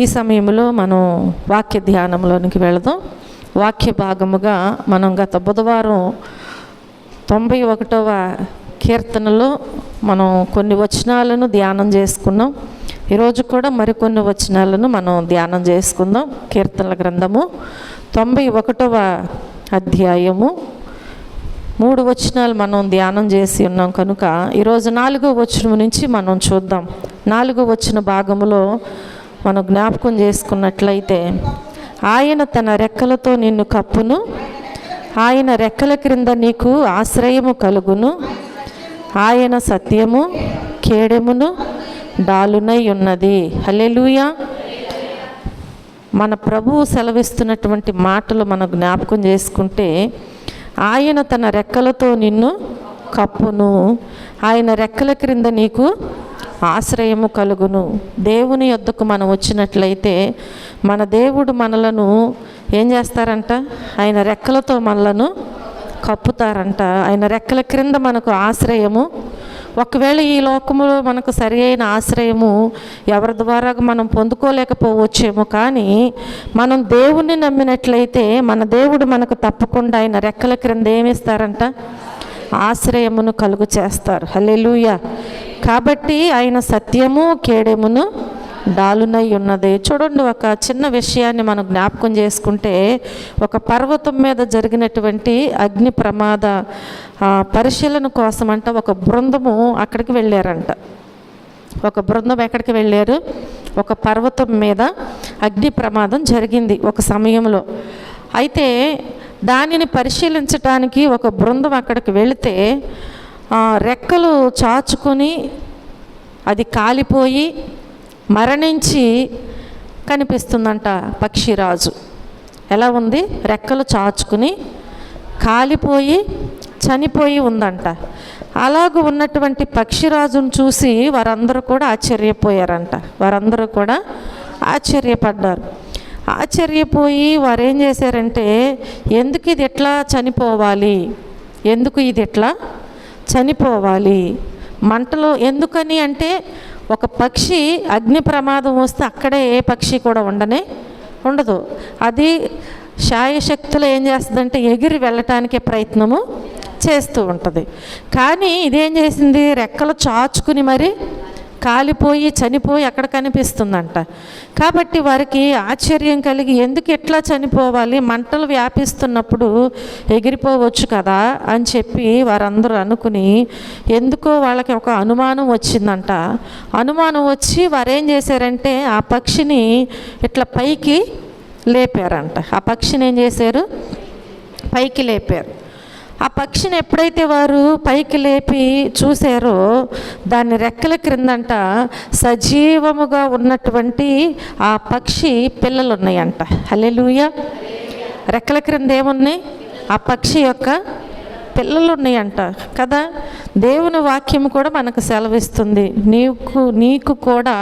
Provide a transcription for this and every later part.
ఈ సమయంలో మనం వాక్య ధ్యానంలోనికి వెళదాం. వాక్య భాగముగా మనం గత బుధవారం 91వ కీర్తనలో మనం కొన్ని వచనాలను ధ్యానం చేసుకున్నాం. ఈరోజు కూడా మరికొన్ని వచనాలను మనం ధ్యానం చేసుకుందాం. కీర్తనల గ్రంథము 91వ అధ్యాయము 3 వచనాలు మనం ధ్యానం చేసి ఉన్నాం కనుక ఈరోజు 4వ వచనం నుంచి మనం చూద్దాం. 4వ వచన భాగములో మనం జ్ఞాపకం చేసుకున్నట్లయితే, ఆయన తన రెక్కలతో నిన్ను కప్పును, ఆయన రెక్కల క్రింద నీకు ఆశ్రయము కలుగును, ఆయన సత్యము కేడెమును డాలునై ఉన్నది. హల్లెలూయా. మన ప్రభువు సెలవిస్తున్నటువంటి మాటలు మనం జ్ఞాపకం చేసుకుంటే, ఆయన తన రెక్కలతో నిన్ను కప్పును, ఆయన రెక్కల క్రింద నీకు ఆశ్రయము కలుగును. దేవుని యొద్దకు మనం వచ్చినట్లయితే మన దేవుడు మనలను ఏం చేస్తారంట? ఆయన రెక్కలతో మనలను కప్పుతారంట. ఆయన రెక్కల క్రింద మనకు ఆశ్రయము. ఒకవేళ ఈ లోకములో మనకు సరి అయిన ఆశ్రయము ఎవరి ద్వారా మనం పొందుకోలేకపోవచ్చేమో, కానీ మనం దేవుణ్ణి నమ్మినట్లయితే మన దేవుడు మనకు తప్పకుండా ఆయన రెక్కల క్రింద ఏమిస్తారంట? ఆశ్రయమును కలుగు చేస్తారు. హల్లెలూయా. కాబట్టి ఆయన సత్యము కేడెమును డాలునై ఉన్నది. చూడండి, ఒక చిన్న విషయాన్ని మనం జ్ఞాపకం చేసుకుంటే, ఒక పర్వతం మీద జరిగినటువంటి అగ్ని ప్రమాద పరిశీలన కోసం అంట ఒక బృందము అక్కడికి వెళ్ళారంట. ఒక బృందం ఎక్కడికి వెళ్ళారు? ఒక పర్వతం మీద అగ్ని ప్రమాదం జరిగింది ఒక సమయంలో. అయితే దానిని పరిశీలించడానికి ఒక బృందం అక్కడికి వెళితే రెక్కలు చాచుకొని అది కాలిపోయి మరణించి కనిపిస్తుందంట పక్షిరాజు. ఎలా ఉంది? రెక్కలు చాచుకుని కాలిపోయి చనిపోయి ఉందంట. అలాగ ఉన్నటువంటి పక్షిరాజును చూసి వారందరూ కూడా ఆశ్చర్యపోయారంట. వారందరూ కూడా ఆశ్చర్యపడ్డారు. ఆశ్చర్యపోయి వారు ఏం చేశారంటే, ఎందుకు ఇది ఎట్లా చనిపోవాలి, ఎందుకు ఇది ఎట్లా చనిపోవాలి, మంటలో ఎందుకని అంటే, ఒక పక్షి అగ్ని ప్రమాదం వస్తే అక్కడే ఏ పక్షి కూడా ఉండదు. అది శాయశక్తులు ఏం చేస్తుందంటే ఎగిరి వెళ్ళటానికే ప్రయత్నము చేస్తూ ఉంటుంది. కానీ ఇదేం చేసింది? రెక్కలు చాచుకుని మరి కాలిపోయి చనిపోయి అక్కడ కనిపిస్తుందంట. కాబట్టి వారికి ఆశ్చర్యం కలిగి, ఎందుకు ఎట్లా చనిపోవాలి, మంటలు వ్యాపిస్తున్నప్పుడు ఎగిరిపోవచ్చు కదా అని చెప్పి వారందరూ అనుకుని, ఎందుకో వాళ్ళకి ఒక అనుమానం వచ్చిందంట. అనుమానం వచ్చి వారు ఏం చేశారంటే ఆ పక్షిని ఇట్లా పైకి లేపారంట. ఆ పక్షిని ఏం చేశారు? పైకి లేపారు. ఆ పక్షిని ఎప్పుడైతే వారు పైకి లేపి చూశారో, దాని రెక్కల క్రిందంట సజీవముగా ఉన్నటువంటి ఆ పక్షి పిల్లలు ఉన్నాయంట. హల్లెలూయా. రెక్కల క్రింద ఏమున్నాయి? ఆ పక్షి యొక్క పిల్లలు ఉన్నాయంట కదా. దేవుని వాక్యం కూడా మనకు సెలవిస్తుంది. నీకు కూడా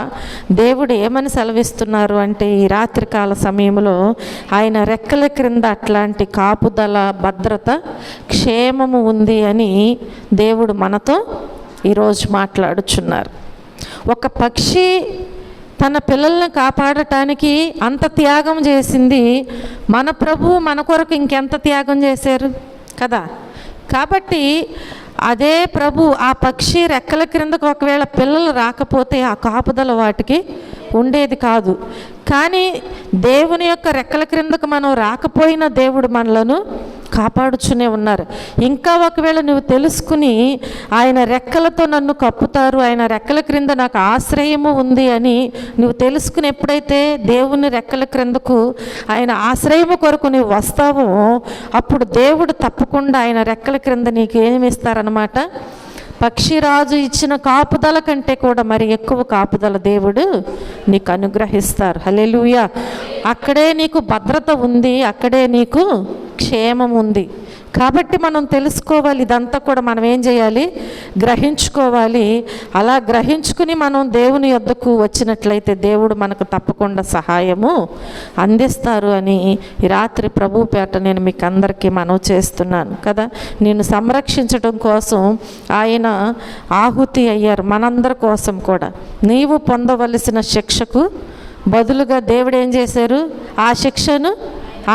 దేవుడు ఏమని సెలవిస్తున్నారు అంటే, ఈ రాత్రికాల సమయంలో ఆయన రెక్కల క్రింద అట్లాంటి కాపుదల, భద్రత, క్షేమము ఉంది అని దేవుడు మనతో ఈరోజు మాట్లాడుచున్నారు. ఒక పక్షి తన పిల్లల్ని కాపాడటానికి అంత త్యాగం చేసింది. మన ప్రభువు మన కొరకు ఇంకెంత త్యాగం చేశారు కదా. కాబట్టి అదే ప్రభు ఆ పక్షి రెక్కల క్రిందకు ఒకవేళ పిల్లలు రాకపోతే ఆ కాపుదల వాటికి ఉండేది కాదు. కానీ దేవుని యొక్క రెక్కల క్రిందకు మనం రాకపోయినా దేవుడు మనలను కాపాడుచునే ఉన్నారు. ఇంకా ఒకవేళ నువ్వు తెలుసుకుని ఆయన రెక్కలతో నన్ను కప్పుతారు, ఆయన రెక్కల క్రింద నాకు ఆశ్రయము ఉంది అని నువ్వు తెలుసుకుని ఎప్పుడైతే దేవుని రెక్కల క్రిందకు ఆయన ఆశ్రయము కొరకు నువ్వు వస్తావో, అప్పుడు దేవుడు తప్పకుండా ఆయన రెక్కల క్రింద నీకు ఏమి ఇస్తారనమాట? పక్షిరాజు ఇచ్చిన కాపుదల కంటే కూడా మరి ఎక్కువ కాపుదల దేవుడు నీకు అనుగ్రహిస్తారు. హల్లెలూయా. అక్కడే నీకు భద్రత ఉంది, అక్కడే నీకు క్షేమం ఉంది. కాబట్టి మనం తెలుసుకోవాలి, ఇదంతా కూడా మనం ఏం చేయాలి? గ్రహించుకోవాలి. అలా గ్రహించుకుని మనం దేవుని యొద్దకు వచ్చినట్లయితే దేవుడు మనకు తప్పకుండా సహాయము అందిస్తారు అని ఈ రాత్రి ప్రభు పేట నేను మీకు అందరికీ మనవి చేస్తున్నాను కదా. నేను సంరక్షించడం కోసం ఆయన ఆహుతి అయ్యారు, మనందరి కోసం కూడా. నీవు పొందవలసిన శిక్షకు బదులుగా దేవుడు ఏం చేశారు? ఆ శిక్షను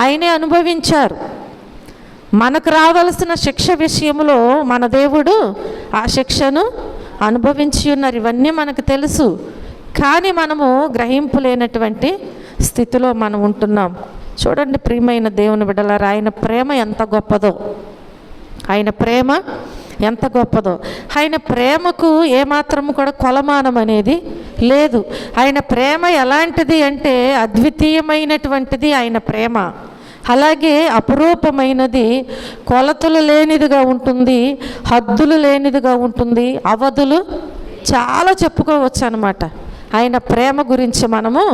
ఆయనే అనుభవించారు. మనకు రావాల్సిన శిక్ష విషయంలో మన దేవుడు ఆ శిక్షను అనుభవించి ఉన్నారు. ఇవన్నీ మనకు తెలుసు, కానీ మనము గ్రహింపు లేనటువంటి స్థితిలో మనం ఉంటున్నాం. చూడండి ప్రియమైన దేవుని బిడ్డలారా, ఆయన ప్రేమ ఎంత గొప్పదో, ఆయన ప్రేమ ఎంత గొప్పదో. ఆయన ప్రేమకు ఏమాత్రము కూడా కొలమానం అనేది లేదు. ఆయన ప్రేమ ఎలాంటిది అంటే అద్వితీయమైనటువంటిది ఆయన ప్రేమ. అలాగే అపురూపమైనది, కొలతలు లేనిదిగా ఉంటుంది, హద్దులు లేనిదిగా ఉంటుంది, అవధులు చాలా చెప్పుకోవచ్చు అన్నమాట. ఆయన ప్రేమ గురించి మనము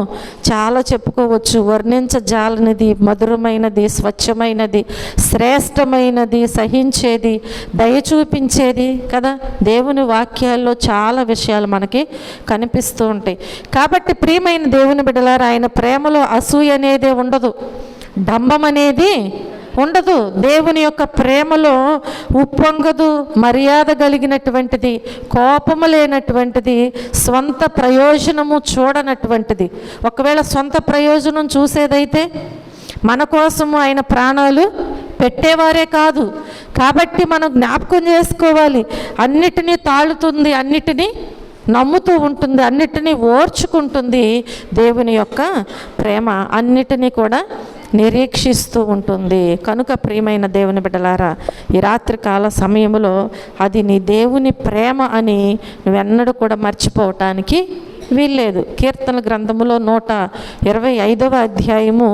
చాలా చెప్పుకోవచ్చు. వర్ణించజాలనిది, మధురమైనది, స్వచ్ఛమైనది, శ్రేష్టమైనది, సహించేది, దయ చూపించేది కదా. దేవుని వాక్యాల్లో చాలా విషయాలు మనకి కనిపిస్తూ ఉంటాయి. కాబట్టి ప్రియమైన దేవుని బిడ్డలారా, ఆయన ప్రేమలో అసూయ అనేదే ఉండదు, డంబం అనేది ఉండదు. దేవుని యొక్క ప్రేమలో ఉప్పొంగదు, మర్యాద కలిగినటువంటిది, కోపము లేనటువంటిది, స్వంత ప్రయోజనము చూడనటువంటిది. ఒకవేళ సొంత ప్రయోజనం చూసేదైతే మన కోసము ఆయన ప్రాణాలు పెట్టేవారే కాదు. కాబట్టి మనం జ్ఞాపకం చేసుకోవాలి, అన్నిటినీ తాళుతుంది, అన్నిటినీ నమ్ముతూ ఉంటుంది, అన్నిటినీ ఓర్చుకుంటుంది. దేవుని యొక్క ప్రేమ అన్నిటినీ కూడా నిరీక్షిస్తూ ఉంటుంది. కనుక ప్రియమైన దేవుని బిడ్డలారా, ఈ రాత్రికాల సమయంలో అది నీ దేవుని ప్రేమ అని నువ్వెన్నడూ కూడా మర్చిపోవటానికి వీల్లేదు. కీర్తన గ్రంథములో 125వ అధ్యాయము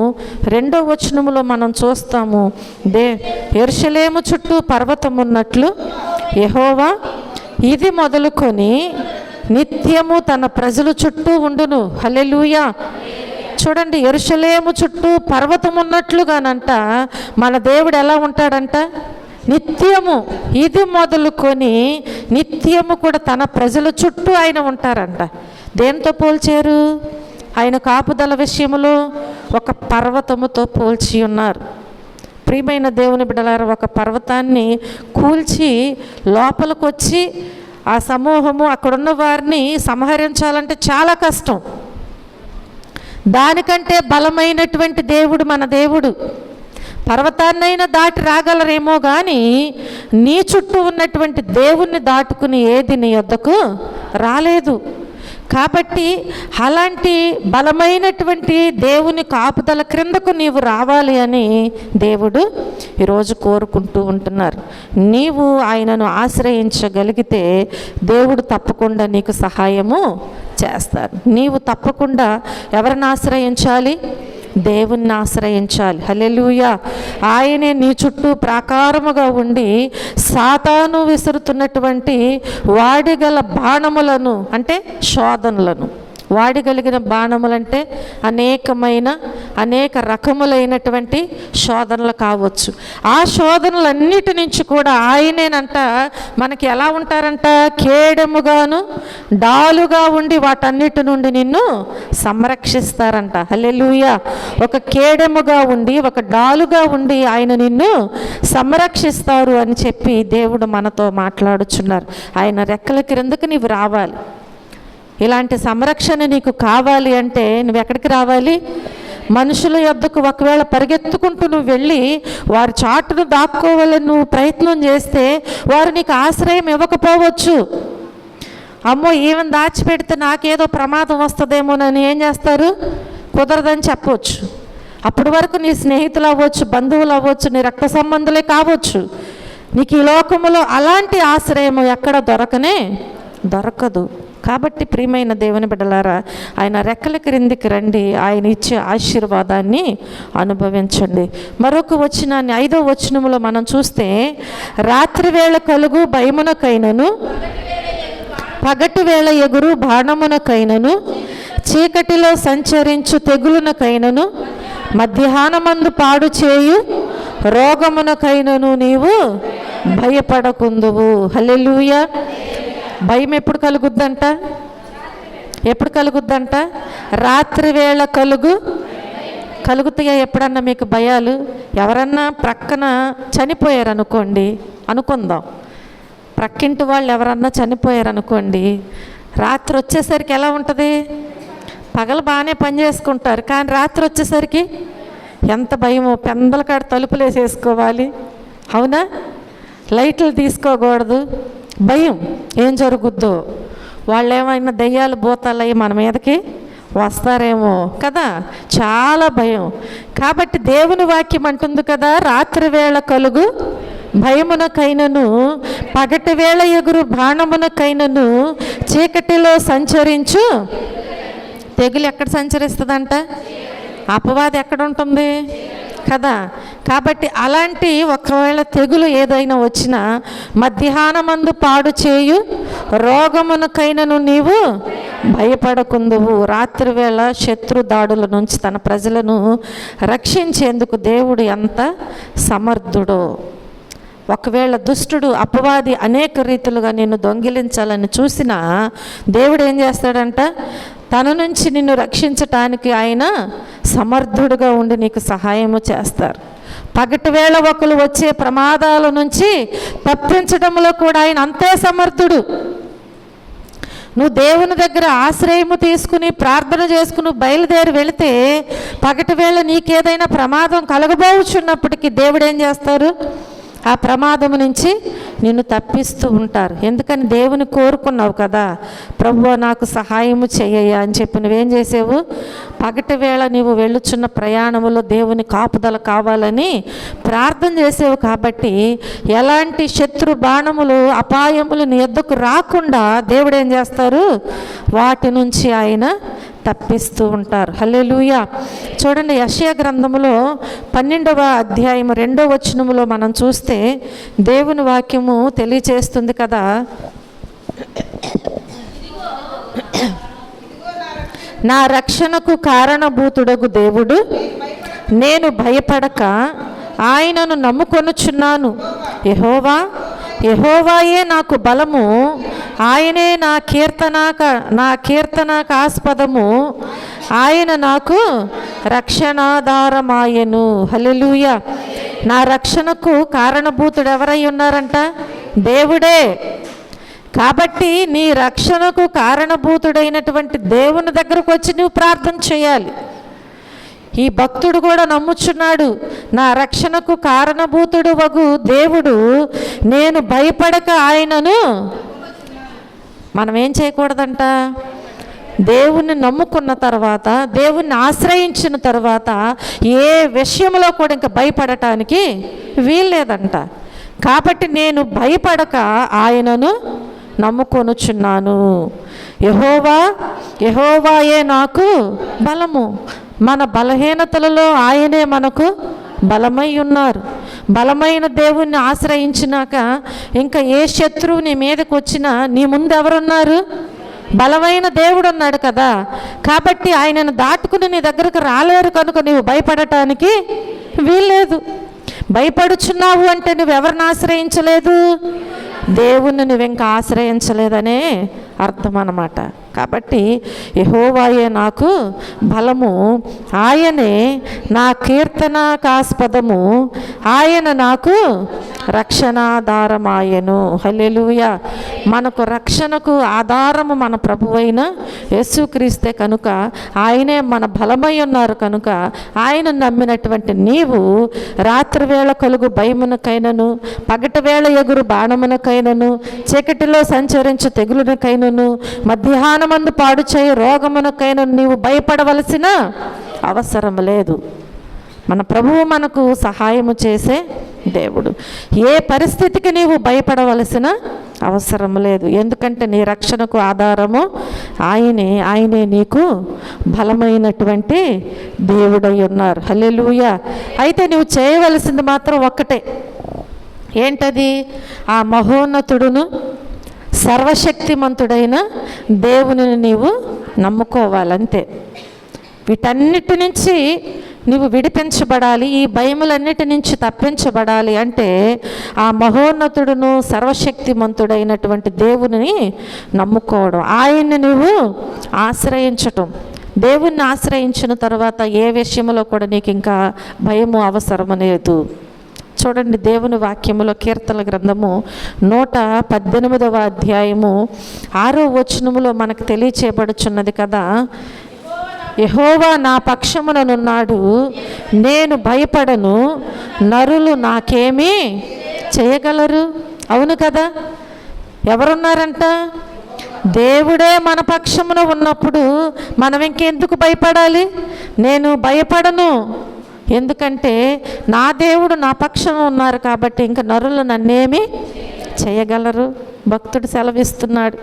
2వ వచనములో మనం చూస్తాము, యెరూషలేము చుట్టూ పర్వతం ఉన్నట్లు యెహోవా ఇది మొదలుకొని నిత్యము తన ప్రజల చుట్టూ ఉండును. హల్లెలూయా. చూడండి, యెరూషలేము చుట్టూ పర్వతం ఉన్నట్లుగానంట మన దేవుడు ఎలా ఉంటాడంట? నిత్యము, ఇది మొదలుకొని నిత్యము కూడా తన ప్రజల చుట్టూ ఆయన ఉంటారంట. దేంతో పోల్చారు? ఆయన కాపుదల విషయంలో ఒక పర్వతముతో పోల్చి ఉన్నారు. ప్రియమైన దేవుని బిడ్డలారా, ఒక పర్వతాన్ని కూల్చి లోపలికి వచ్చి ఆ సమూహము అక్కడున్న వారిని సంహరించాలంటే చాలా కష్టం. దానికంటే బలమైనటువంటి దేవుడు మన దేవుడు. పర్వతాన్నైనా దాటి రాగలరేమో కానీ నీ చుట్టూ ఉన్నటువంటి దేవుణ్ణి దాటుకుని ఏది నీ వద్దకు రాలేదు. కాబట్టి అలాంటి బలమైనటువంటి దేవుని కాపుదల క్రిందకు నీవు రావాలి అని దేవుడు ఈరోజు కోరుకుంటూ ఉంటున్నారు. నీవు ఆయనను ఆశ్రయించగలిగితే దేవుడు తప్పకుండా నీకు సహాయము చేస్తారు. నీవు తప్పకుండా ఎవరిని ఆశ్రయించాలి? దేవుణ్ణి ఆశ్రయించాలి. హల్లెలూయా. ఆయనే నీ చుట్టూ ప్రాకారముగా ఉండి సాతాను విసురుతున్నటువంటి వాడిగల బాణములను, అంటే శోధనలను, వాడిగలిగిన బాణములంటే అనేక రకములైనటువంటి శోధనలు కావచ్చు. ఆ శోధనలన్నిటి నుంచి కూడా ఆయనేనంట మనకి ఎలా ఉంటారంట? కేడెముగాను డాలుగా ఉండి వాటన్నిటి నుండి నిన్ను సంరక్షిస్తారంట. హల్లెలూయా. ఒక కేడెముగా ఉండి, ఒక డాలుగా ఉండి ఆయన నిన్ను సంరక్షిస్తారు అని చెప్పి దేవుడు మనతో మాట్లాడుచున్నారు. ఆయన రెక్కల క్రిందకు నీవు రావాలి. ఇలాంటి సంరక్షణ నీకు కావాలి అంటే నువ్వు ఎక్కడికి రావాలి? మనుషుల యొద్దకు ఒకవేళ పరిగెత్తుకుంటూ నువ్వు వెళ్ళి వారి చాటును దాక్కోవాలని నువ్వు ప్రయత్నం చేస్తే వారు నీకు ఆశ్రయం ఇవ్వకపోవచ్చు. అమ్మో, ఈవెన్ దాచిపెడితే నాకేదో ప్రమాదం వస్తుందేమోనని ఏం చేస్తారు? కుదరదని చెప్పవచ్చు. అప్పటి వరకు నీ స్నేహితులు అవ్వచ్చు, బంధువులు అవ్వచ్చు, నీ రక్త సంబంధులే కావచ్చు. నీకు ఈ లోకములో అలాంటి ఆశ్రయం ఎక్కడ దొరకదు. కాబట్టి ప్రియమైన దేవుని బిడ్డలారా, ఆయన రెక్కల క్రిందికి రండి, ఆయన ఇచ్చే ఆశీర్వాదాన్ని అనుభవించండి. మరొక వచనాన్ని 5వ వచనములో మనం చూస్తే, రాత్రి వేళ కలుగు భయమునకైనను, పగటి వేళ ఎగురు బాణమునకైనను, చీకటిలో సంచరించు తెగులునకైనను, మధ్యాహ్నమందు పాడు చేయు రోగమునకైనను నీవు భయపడకుందువు. హల్లెలూయా. భయం ఎప్పుడు కలుగుద్దంట? రాత్రి వేళ కలుగుతాయా ఎప్పుడన్నా మీకు భయాలు? ఎవరన్నా ప్రక్కన చనిపోయారు అనుకుందాం, ప్రక్కింటి వాళ్ళు ఎవరన్నా చనిపోయారు అనుకోండి, రాత్రి వచ్చేసరికి ఎలా ఉంటుంది? పగలు బాగానే పని చేసుకుంటారు, కానీ రాత్రి వచ్చేసరికి ఎంత భయమో. పెందల కాడ తలుపులు వేసేసుకోవాలి, అవునా? లైట్లు తీసుకోకూడదు, భయం ఏం జరుగుద్దో. వాళ్ళు ఏమైనా దెయ్యాలు భూతాలు అయ్యి మన మీదకి వస్తారేమో కదా, చాలా భయం. కాబట్టి దేవుని వాక్యం అంటుంది కదా, రాత్రి వేళ కలుగు భయమునకైనను పగటి వేళ ఎగురు బాణమునకైనను చీకటిలో సంచరించు తెగులు ఎక్కడ సంచరిస్తుందంట? అపవాది ఎక్కడ ఉంటుంది కదా. కాబట్టి అలాంటి ఒకవేళ తెగులు ఏదైనా వచ్చినా మధ్యాహ్నమందు పాడు చేయు రోగమునకైనను నీవు భయపడకుందువు. రాత్రి వేళ శత్రు దాడుల నుంచి తన ప్రజలను రక్షించేందుకు దేవుడు ఎంత సమర్థుడో. ఒకవేళ దుష్టుడు అపవాది అనేక రీతులుగా నిన్ను దొంగిలించాలని చూసినా దేవుడు ఏం చేస్తాడంట? తన నుంచి నిన్ను రక్షించటానికి ఆయన సమర్థుడుగా ఉండి నీకు సహాయము చేస్తారు. పగటి వేళ ఒకరు వచ్చే ప్రమాదాల నుంచి తప్పించడంలో కూడా ఆయన అంతే సమర్థుడు. నువ్వు దేవుని దగ్గర ఆశ్రయము తీసుకుని ప్రార్థన చేసుకుని బయలుదేరి వెళితే పగటి వేళ నీకేదైనా ప్రమాదం కలగబోచున్నప్పటికీ దేవుడు ఏం చేస్తారు? ఆ ప్రమాదం నుంచి నిన్ను తప్పిస్తూ ఉంటారు. ఎందుకని? దేవుని కోరుకున్నావు కదా, ప్రభువా నాకు సహాయము చెయ్యయ్యా అని చెప్పి నువ్వేం చేసావు? పగటి వేళ నీవు వెళ్ళుచున్న ప్రయాణములో దేవుని కాపుదల కావాలని ప్రార్థన చేసేవు. కాబట్టి ఎలాంటి శత్రు బాణములు అపాయములు నీ యొద్దకు రాకుండా దేవుడు ఏం చేస్తారు? వాటి నుంచి ఆయన తప్పిస్తూ ఉంటారు. హల్లెలూయా. చూడండి, యెషయా గ్రంథములో 12వ అధ్యాయము 2వ వచనములో మనం చూస్తే దేవుని వాక్యము తెలియచేస్తుంది కదా, నా రక్షణకు కారణభూతుడగు దేవుడు, నేను భయపడక ఆయనను నమ్ముకొనుచున్నాను. యెహోవా, యెహోవాయే నాకు బలము, ఆయనే నా కీర్తనాకాస్పదము, ఆయన నాకు రక్షణాధారమాయెను. హల్లెలూయా. నా రక్షణకు కారణభూతుడు ఎవరై ఉన్నారంట? దేవుడే. కాబట్టి నీ రక్షణకు కారణభూతుడైనటువంటి దేవుని దగ్గరకు వచ్చి నువ్వు ప్రార్థన చేయాలి. ఈ భక్తుడు కూడా నమ్ముచున్నాడు, నా రక్షణకు కారణభూతుడు వగు దేవుడు, నేను భయపడక ఆయనను. మనం ఏం చేయకూడదంట? దేవుణ్ణి నమ్ముకున్న తర్వాత, దేవుణ్ణి ఆశ్రయించిన తర్వాత ఏ విషయంలో కూడా ఇంకా భయపడటానికి వీల్లేదంట. కాబట్టి నేను భయపడక ఆయనను నమ్ముకొనుచున్నాను. యెహోవా, యెహోవాయే నాకు బలము. మన బలహీనతలలో ఆయనే మనకు బలమై ఉన్నారు. బలమైన దేవుణ్ణి ఆశ్రయించినాక ఇంకా ఏ శత్రువు నీ మీదకి వచ్చినా నీ ముందు ఎవరున్నారు? బలమైన దేవుడు ఉన్నాడు కదా. కాబట్టి ఆయనను దాటుకుని నీ దగ్గరకు రాలేరు కనుక నీవు భయపడటానికి వీల్లేదు. భయపడుచున్నావు అంటే నువ్వెవరిని ఆశ్రయించలేదు? దేవుణ్ణి నువ్వింకా ఆశ్రయించలేదనే అర్థం అన్నమాట. కాబట్టి యెహోవాయే నాకు బలము, ఆయనే నా కీర్తనాకాస్పదము, ఆయన నాకు రక్షణాధారమాయెను. హల్లెలూయా. మనకు రక్షణకు ఆధారము మన ప్రభువైన యేసుక్రీస్తే కనుక ఆయనే మన బలమై ఉన్నారు. కనుక ఆయన నమ్మినటువంటి నీవు రాత్రి వేళ కలుగు భయమునకైనను పగటి వేళ ఎగురు బాణమునకైనను చీకటిలో సంచరించు తెగులునకైనను మధ్యాహ్నమందు పాడు చేయి రోగమునకైనను నీవు భయపడవలసిన అవసరం లేదు. మన ప్రభువు మనకు సహాయము చేసే దేవుడు. ఏ పరిస్థితికి నీవు భయపడవలసిన అవసరం లేదు. ఎందుకంటే నీ రక్షణకు ఆధారము ఆయనే నీకు బలమైనటువంటి దేవుడై ఉన్నారు. హల్లెలూయా. అయితే నువ్వు చేయవలసింది మాత్రం ఒక్కటే. ఏంటది? ఆ మహోన్నతుడును సర్వశక్తిమంతుడైన దేవుని నీవు నమ్ముకోవాలంతే. వీటన్నిటి నుంచి నీవు విడిపించబడాలి, ఈ భయములన్నిటి నుంచి తప్పించబడాలి అంటే ఆ మహోన్నతుడును సర్వశక్తిమంతుడైనటువంటి దేవుని నమ్ముకోవడం, ఆయన్ని నువ్వు ఆశ్రయించటం. దేవుణ్ణి ఆశ్రయించిన తర్వాత ఏ విషయంలో కూడా నీకు ఇంకా భయము అవసరం లేదు. చూడండి, దేవుని వాక్యములో కీర్తనల గ్రంథము 118వ అధ్యాయము 6వ వచనములో మనకు తెలియచేయబడుచున్నది కదా, యెహోవా నా పక్షముననున్నాడు, నేను భయపడను, నరులు నాకేమీ చేయగలరు. అవును కదా, ఎవరున్నారంట? దేవుడే మన పక్షమున ఉన్నప్పుడు మనం ఇంకెందుకు భయపడాలి? నేను భయపడను, ఎందుకంటే నా దేవుడు నా పక్షాన ఉన్నారు కాబట్టి ఇంక నరులు నన్నేమి చేయగలరు. భక్తుడు సెలవిస్తున్నాడు.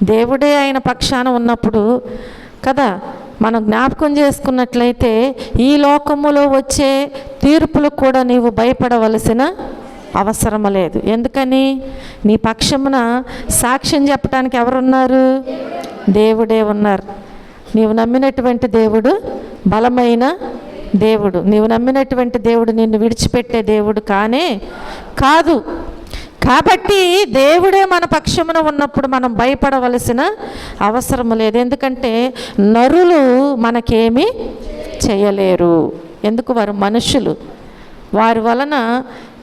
దేవుడే ఆయన పక్షాన ఉన్నప్పుడు కదా, మనం జ్ఞాపకం చేసుకున్నట్లయితే ఈ లోకములో వచ్చే తీర్పులకు కూడా నీవు భయపడవలసిన అవసరం లేదు. ఎందుకని? నీ పక్షమున సాక్ష్యం చెప్పడానికి ఎవరున్నారు? దేవుడే ఉన్నారు. నీవు నమ్మినటువంటి దేవుడు బలమైన దేవుడు. నీవు నమ్మినటువంటి దేవుడు నిన్ను విడిచిపెట్టే దేవుడు కానే కాదు. కాబట్టి దేవుడే మన పక్షమున ఉన్నప్పుడు మనం భయపడవలసిన అవసరం లేదు. ఎందుకంటే నరులు మనకేమీ చేయలేరు. ఎందుకు? వారు మనుషులు. వారి వలన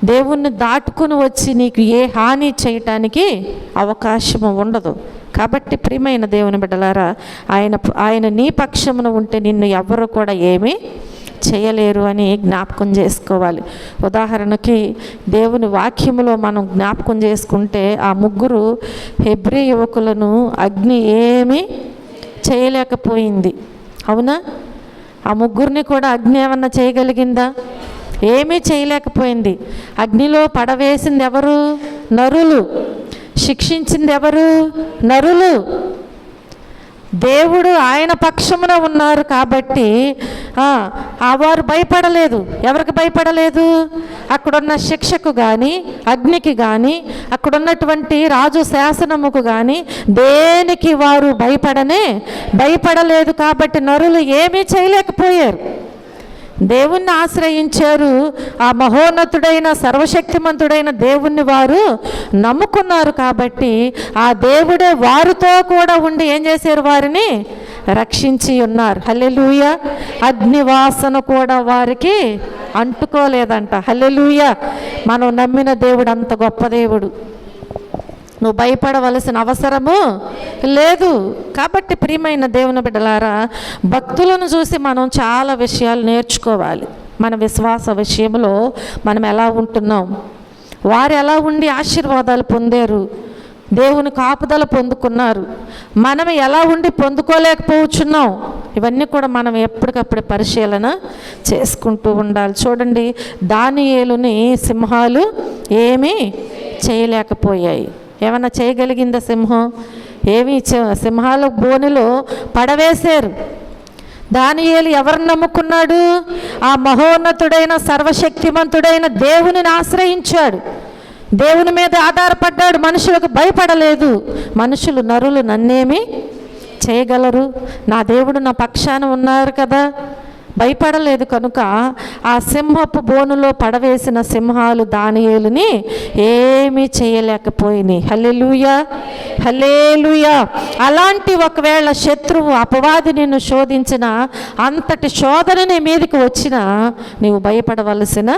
దేవుణ్ణి దాటుకుని వచ్చి నీకు ఏ హాని చేయటానికి అవకాశం ఉండదు. కాబట్టి ప్రియమైన దేవుని బిడ్డలారా, ఆయన నీ పక్షమున ఉంటే నిన్ను ఎవ్వరు కూడా ఏమీ చేయలేరు అని జ్ఞాపకం చేసుకోవాలి. ఉదాహరణకి దేవుని వాక్యములో మనం జ్ఞాపకం చేసుకుంటే ఆ ముగ్గురు హెబ్రీ యువకులను అగ్ని ఏమీ చేయలేకపోయింది. అవునా? ఆ ముగ్గురిని కూడా అగ్ని ఏమన్నా చేయగలిగిందా? ఏమీ చేయలేకపోయింది. అగ్నిలో పడవేసింది ఎవరు? నరులు. శిక్షించింది ఎవరు? నరులు. దేవుడు ఆయన పక్షమున ఉన్నారు కాబట్టి వారు భయపడలేదు. ఎవరికి భయపడలేదు? అక్కడున్న శిక్షకు కానీ, అగ్నికి కానీ, అక్కడున్నటువంటి రాజు శాసనముకు కానీ దేనికి వారు భయపడలేదు. కాబట్టి నరులు ఏమీ చేయలేకపోయారు. దేవుణ్ణి ఆశ్రయించారు. ఆ మహోన్నతుడైన సర్వశక్తిమంతుడైన దేవుణ్ణి వారు నమ్ముకున్నారు. కాబట్టి ఆ దేవుడే వారితో కూడా ఉండి ఏం చేశారు? వారిని రక్షించి ఉన్నారు. హల్లెలూయా. అగ్నివాసన కూడా వారికి అంటుకోలేదంట. హల్లెలూయా. మనం నమ్మిన దేవుడు అంత గొప్ప దేవుడు. నువ్వు భయపడవలసిన అవసరము లేదు. కాబట్టి ప్రియమైన దేవుని బిడ్డలారా, భక్తులను చూసి మనం చాలా విషయాలు నేర్చుకోవాలి. మన విశ్వాస విషయంలో మనం ఎలా ఉంటున్నాం, వారు ఎలా ఉండి ఆశీర్వాదాలు పొందారు, దేవుని కాపుదల పొందుకున్నారు, మనం ఎలా ఉండి పొందుకోలేకపోవచ్చున్నాం, ఇవన్నీ కూడా మనం ఎప్పటికప్పుడు పరిశీలన చేసుకుంటూ ఉండాలి. చూడండి, దానియేలుని సింహాలు ఏమీ చేయలేకపోయాయి. ఏమన్నా చేయగలిగిందా సింహం? ఏమీ సింహాల బోనులో పడవేశారు. దానియేలు ఎవరిని నమ్ముకున్నాడు? ఆ మహోన్నతుడైన సర్వశక్తిమంతుడైన దేవునిని ఆశ్రయించాడు. దేవుని మీద ఆధారపడ్డాడు. మనుషులకు భయపడలేదు. మనుషులు నరులు నన్నేమి చేయగలరు? నా దేవుడు నా పక్షాన ఉన్నారు కదా, భయపడలేదు. కనుక ఆ సింహపు బోనులో పడవేసిన సింహాలు దానియేలుని ఏమీ చేయలేకపోయినాయి. హల్లెలూయా, హల్లెలూయా. అలాంటి ఒకవేళ శత్రువు అపవాది నిన్ను శోధించిన, అంతటి శోధన నీ మీదకి వచ్చినా నీవు భయపడవలసిన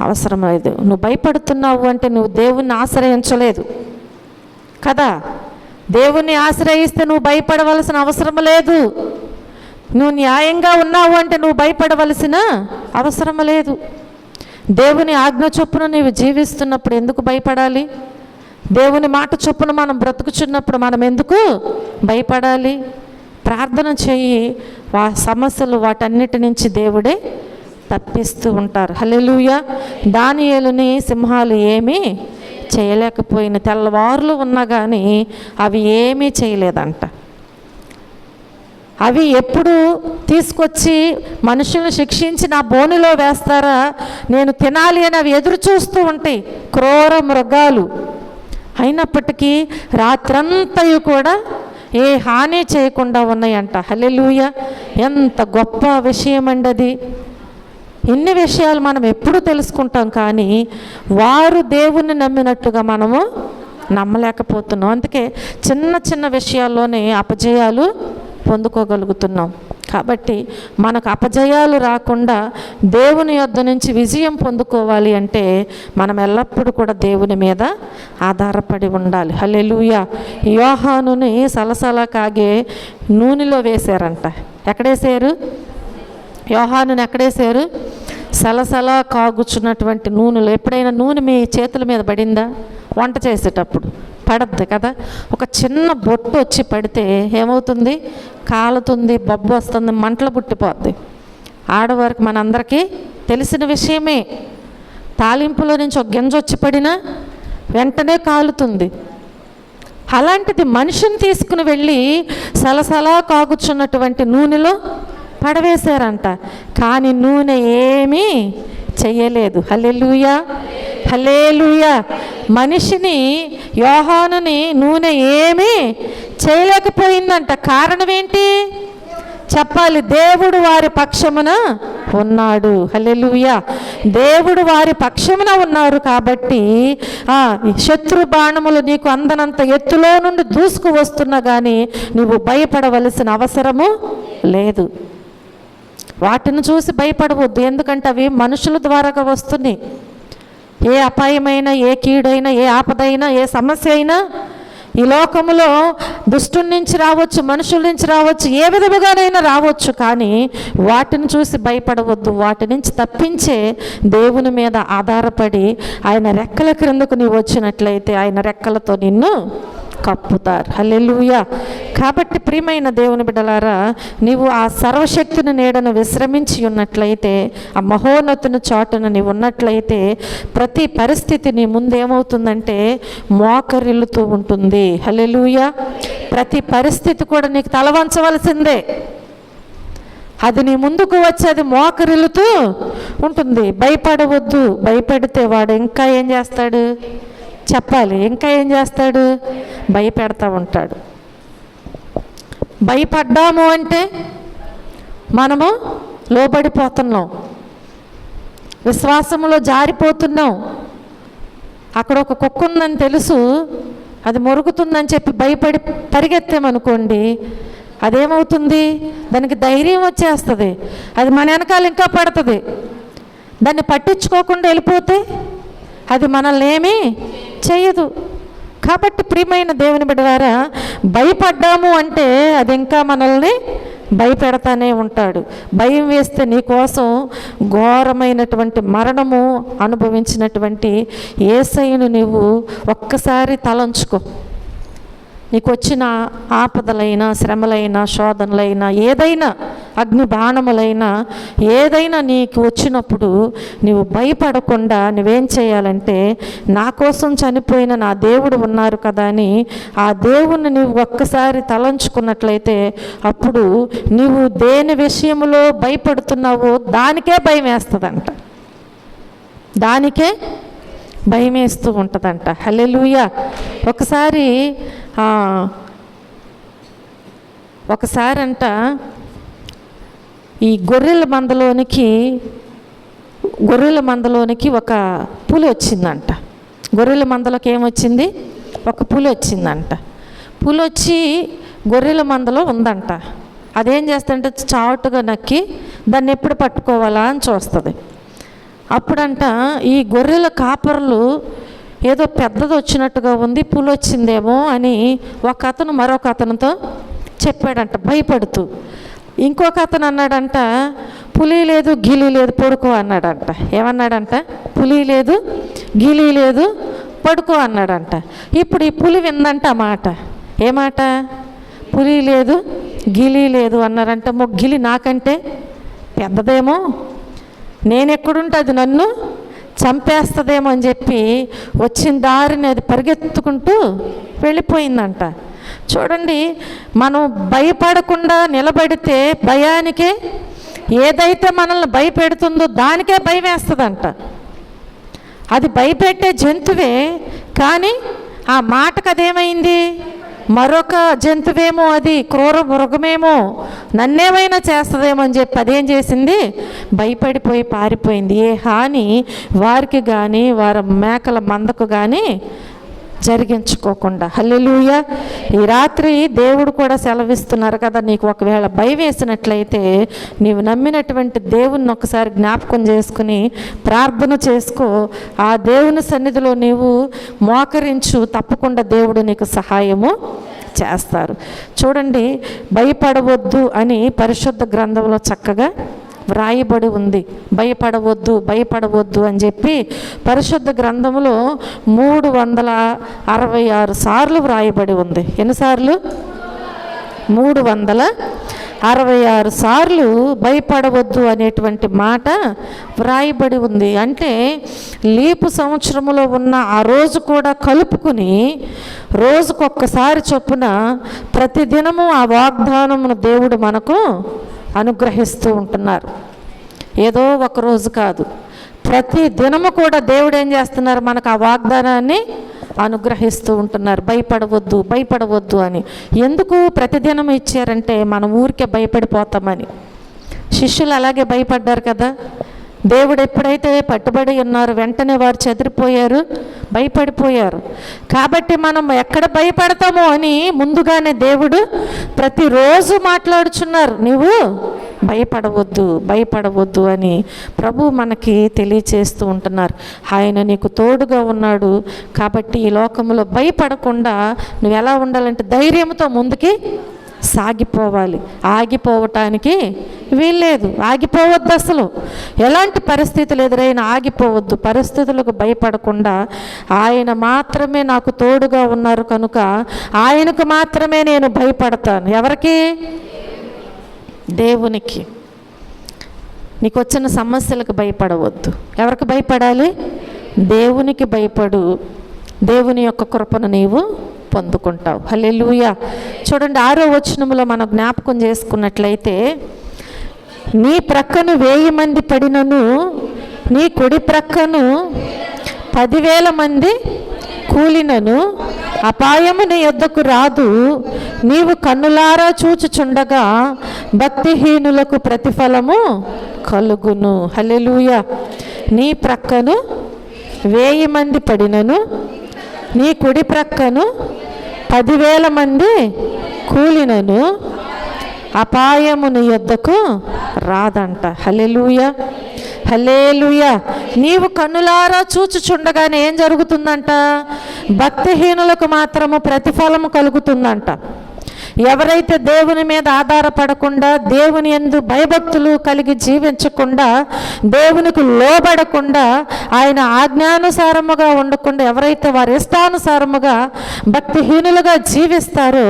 అవసరం లేదు. నువ్వు భయపడుతున్నావు అంటే నువ్వు దేవుణ్ణి ఆశ్రయించలేదు కదా. దేవుణ్ణి ఆశ్రయిస్తే నువ్వు భయపడవలసిన అవసరం లేదు. నువ్వు న్యాయంగా ఉన్నావు అంటే నువ్వు భయపడవలసిన అవసరం లేదు. దేవుని ఆజ్ఞ చొప్పున నీవు జీవిస్తున్నప్పుడు ఎందుకు భయపడాలి? దేవుని మాట చొప్పున మనం బ్రతుకుచున్నప్పుడు మనం ఎందుకు భయపడాలి? ప్రార్థన చెయ్యి. సమస్యలు వాటన్నిటి నుంచి దేవుడే తప్పిస్తూ ఉంటారు. హల్లెలూయా. దానియేలుని సింహాలు ఏమీ చేయలేకపోయిన, తెల్లవారులు ఉన్నా కానీ అవి ఏమీ చేయలేదంట. అవి ఎప్పుడు తీసుకొచ్చి మనుషులను శిక్షించి నా బోనులో వేస్తారా, నేను తినాలి అని అవి ఎదురు చూస్తూ ఉంటాయి. క్రూర మృగాలు అయినప్పటికీ రాత్రంతయు కూడా ఏ హాని చేయకుండా ఉన్నాయంట. హల్లెలూయా. ఎంత గొప్ప విషయం అండి అది. ఇన్ని విషయాలు మనం ఎప్పుడు తెలుసుకుంటాం, కానీ వారు దేవుణ్ణి నమ్మినట్టుగా మనము నమ్మలేకపోతున్నాం. అందుకే చిన్న చిన్న విషయాల్లోనే అపజయాలు పొందుకోగలుగుతున్నాం. కాబట్టి మనకు అపజయాలు రాకుండా దేవుని యొద్ద నుంచి విజయం పొందుకోవాలి అంటే మనం ఎల్లప్పుడూ కూడా దేవుని మీద ఆధారపడి ఉండాలి. హల్లెలూయా. యోహానుని సలసల కాగే నూనెలో వేశారంట. ఎక్కడేసారు? యోహానుని ఎక్కడేసారు? సలసల కాగుచున్నటువంటి నూనెలో. ఎప్పుడైనా నూనె మీ చేతుల మీద పడిందా? వంట చేసేటప్పుడు పడద్దు కదా. ఒక చిన్న బొట్టు వచ్చి పడితే ఏమవుతుంది? కాలుతుంది, బొబ్బు వస్తుంది, మంటలు పుట్టిపోద్ది. ఆడవారికి మనందరికీ తెలిసిన విషయమే. తాలింపులో నుంచి ఒక గింజ వచ్చి పడినా వెంటనే కాలుతుంది. అలాంటిది మనిషిని తీసుకుని వెళ్ళి సలసలా కాగుచున్నటువంటి నూనెలో పడవేశారంట. కానీ నూనె ఏమీ చెయ్యలేదు. హల్లెలూయా, హల్లెలూయా. మనిషిని, యోహానుని నూనె ఏమీ చేయలేకపోయిందంట. కారణం ఏంటి చెప్పాలి? దేవుడు వారి పక్షమున ఉన్నాడు. హల్లెలూయా. దేవుడు వారి పక్షమున ఉన్నారు కాబట్టి శత్రు బాణములు నీకు అందనంత ఎత్తులో నుండి దూసుకు వస్తున్నా కానీ నువ్వు భయపడవలసిన అవసరము లేదు. వాటిని చూసి భయపడవద్దు. ఎందుకంటే అవి మనుషుల ద్వారాగా వస్తున్నాయి. ఏ అపాయమైనా, ఏ కీడైనా, ఏ ఆపదైనా, ఏ సమస్య అయినా ఈ లోకములో దుష్టుల నుంచి రావచ్చు, మనుషుల నుంచి రావచ్చు, ఏ విధముగానైనా రావచ్చు. కానీ వాటిని చూసి భయపడవద్దు. వాటి నుంచి తప్పించే దేవుని మీద ఆధారపడి ఆయన రెక్కల క్రిందకు నీవు వచ్చినట్లయితే ఆయన రెక్కలతో నిన్ను కప్పుతారు. హల్లెలూయా. కాబట్టి ప్రియమైన దేవుని బిడ్డలారా, నీవు ఆ సర్వశక్తిని నీడను విశ్రమించి ఉన్నట్లయితే, ఆ మహోన్నతుని చాటున నీవు ఉన్నట్లయితే ప్రతి పరిస్థితి నీ ముందేమవుతుందంటే మోకరిల్లుతూ ఉంటుంది. హల్లెలూయా. ప్రతి పరిస్థితి కూడా నీకు తలవంచవలసిందే. అది నీ ముందుకు వచ్చి అది మోకరిల్లుతూ ఉంటుంది. భయపడవద్దు. భయపెడితే వాడు ఇంకా ఏం చేస్తాడు చెప్పాలి? ఇంకా ఏం చేస్తాడు? భయపెడతా ఉంటాడు. భయపడ్డాము అంటే మనము లోబడిపోతున్నాం, విశ్వాసంలో జారిపోతున్నాం. అక్కడ ఒక కుక్క ఉందని తెలుసు, అది మొరుగుతుందని చెప్పి భయపడి పరిగెత్తామనుకోండి, అదేమవుతుంది? దానికి ధైర్యం వచ్చేస్తుంది. అది మన వెనకాల ఇంకా పడుతుంది. దాన్ని పట్టించుకోకుండా వెళ్ళిపోతే అది మనల్ని ఏమీ చేయదు. కాబట్టి ప్రియమైన దేవుని బిడ్డలారా, భయపడ్డాము అంటే అది ఇంకా మనల్ని భయపెడతానే ఉంటాడు. భయం వేస్తే నీ కోసం ఘోరమైనటువంటి మరణము అనుభవించినటువంటి యేసయ్యను నీవు ఒక్కసారి తలంచుకో. నీకు వచ్చిన ఆపదలైనా, శ్రమలైనా, శోధనలైనా, ఏదైనా అగ్ని బాణములైనా ఏదైనా నీకు వచ్చినప్పుడు నీవు భయపడకుండా నువ్వేం చేయాలంటే, నా కోసం చనిపోయిన నా దేవుడు ఉన్నారు కదా అని ఆ దేవుణ్ణి నీవు ఒక్కసారి తలంచుకున్నట్లయితే అప్పుడు నీవు దేని విషయంలో భయపడుతున్నావో దానికే భయం వేస్తుందంట. దానికే భయం వేస్తూ ఉంటుందంట. హల్లెలూయా. ఒకసారి అంట ఈ గొర్రెల మందలోనికి ఒక పులి వచ్చిందంట. గొర్రెల మందలోకి ఏమొచ్చింది? ఒక పులి వచ్చిందంట. పులి వచ్చి గొర్రెల మందలో ఉందంట. అదేం చేస్తుందంటే చాటుగా నక్కి దాన్ని ఎప్పుడు పట్టుకోవాలా అని చూస్తుంది. అప్పుడంట ఈ గొర్రెల కాపరులు ఏదో పెద్దది వచ్చినట్టుగా ఉంది, పులి వచ్చిందేమో అని ఒక అతను మరొక అతనితో చెప్పాడంట భయపడుతూ. ఇంకొక అతను అన్నాడంట, పులి లేదు గిలి లేదు పడుకో అన్నాడంట. ఏమన్నాడంట? పులి లేదు గిలి లేదు పడుకో అన్నాడంట. ఇప్పుడు ఈ పులి విందంట ఆ మాట. ఏ మాట? పులి లేదు గిలి లేదు అన్నారంట. గిలి నాకంటే పెద్దదేమో, నేనెక్కడుంటే అది నన్ను చంపేస్తుందేమో అని చెప్పి వచ్చిన దారిని అది పరిగెత్తుకుంటూ వెళ్ళిపోయిందంట. చూడండి, మనం భయపడకుండా నిలబడితే భయానికే, ఏదైతే మనల్ని భయపెడుతుందో దానికే భయం వేస్తుందంట. అది భయపెట్టే జంతువే, కానీ ఆ మాటకు అదేమైంది? మరొక జంతువేమో, అది క్రూర మృగమేమో, నన్నేమైనా చేస్తుందేమో అని చెప్పి అదేం చేసింది? భయపడిపోయి పారిపోయింది. ఏ హాని వారికి కానీ వారి మేకల మందకు కానీ జరిగించుకోకుండా. హల్లెలూయా. ఈ రాత్రి దేవుడు కూడా సెలవిస్తున్నారు కదా, నీకు ఒకవేళ భయం వేసినట్లయితే నీవు నమ్మినటువంటి దేవుణ్ణి ఒకసారి జ్ఞాపకం చేసుకుని ప్రార్థన చేసుకో. ఆ దేవుని సన్నిధిలో నీవు మోకరించు, తప్పకుండా దేవుడు నీకు సహాయము చేస్తారు. చూడండి, భయపడవద్దు అని పరిశుద్ధ గ్రంథంలో చక్కగా వ్రాయబడి ఉంది. భయపడవద్దు భయపడవద్దు అని చెప్పి పరిశుద్ధ గ్రంథంలో 366 సార్లు వ్రాయబడి ఉంది. ఎన్నిసార్లు? 366 సార్లు భయపడవద్దు అనేటువంటి మాట వ్రాయబడి ఉంది. అంటే లీపు సంవత్సరంలో ఉన్న ఆ రోజు కూడా కలుపుకుని రోజుకొక్కసారి చొప్పున ప్రతిదినము ఆ వాగ్దానమును దేవుడు మనకు అనుగ్రహిస్తూ ఉంటున్నారు. ఏదో ఒక రోజు కాదు, ప్రతి దినము కూడా దేవుడు ఏం చేస్తున్నారు? మనకు ఆ వాగ్దానాన్ని అనుగ్రహిస్తూ ఉంటున్నారు. భయపడవద్దు భయపడవద్దు అని. ఎందుకు ప్రతిదినం ఇచ్చారంటే మన ఊరికే భయపడిపోతామని. శిష్యులు అలాగే భయపడ్డారు కదా. దేవుడు ఎప్పుడైతే పట్టుబడి ఉన్నారు వెంటనే వారు చెదిరిపోయారు, భయపడిపోయారు. కాబట్టి మనం ఎక్కడ భయపడతామో అని ముందుగానే దేవుడు ప్రతిరోజు మాట్లాడుచున్నారు, నీవు భయపడవద్దు భయపడవద్దు అని ప్రభు మనకి తెలియచేస్తూ ఉంటున్నారు. ఆయన నీకు తోడుగా ఉన్నాడు. కాబట్టి ఈ లోకంలో భయపడకుండా నువ్వు ఎలా ఉండాలంటే ధైర్యంతో ముందుకి సాగిపోవాలి. ఆగిపోవటానికి వీల్లేదు, ఆగిపోవద్దు. అసలు ఎలాంటి పరిస్థితులు ఎదురైనా ఆగిపోవద్దు. పరిస్థితులకు భయపడకుండా ఆయన మాత్రమే నాకు తోడుగా ఉన్నారు కనుక ఆయనకు మాత్రమే నేను భయపడతాను. ఎవరికి? దేవునికి. నీకు వచ్చిన సమస్యలకు భయపడవద్దు. ఎవరికి భయపడాలి? దేవునికి భయపడు. దేవుని యొక్క కృపను నీవు పొందుకుంటావు. హల్లెలూయా. చూడండి, 6వ వచనంలో మనం జ్ఞాపకం చేసుకున్నట్లయితే, నీ ప్రక్కను 1000 మంది పడినను నీ కుడి ప్రక్కను 10,000 మంది కూలినను అపాయము నీ యొద్దకు రాదు. నీవు కన్నులారా చూచుచుండగా భక్తిహీనులకు ప్రతిఫలము కలుగును. హల్లెలూయా. నీ ప్రక్కను 1000 మంది పడినను నీ కుడి ప్రక్కను 10,000 మంది కూలినను అపాయము నీ యొద్దకు రాదంట. హల్లెలూయా హల్లెలూయా. నీవు కన్నులారా చూచుచుండగానే ఏం జరుగుతుందంట? భక్తిహీనులకు మాత్రము ప్రతిఫలము కలుగుతుందంట. ఎవరైతే దేవుని మీద ఆధారపడకుండా, దేవుని యందు భయభక్తులు కలిగి జీవించకుండా, దేవునికి లోబడకుండా, ఆయన ఆజ్ఞానుసారముగా ఉండకుండా ఎవరైతే వారి ఇష్టానుసారముగా భక్తిహీనులుగా జీవిస్తారో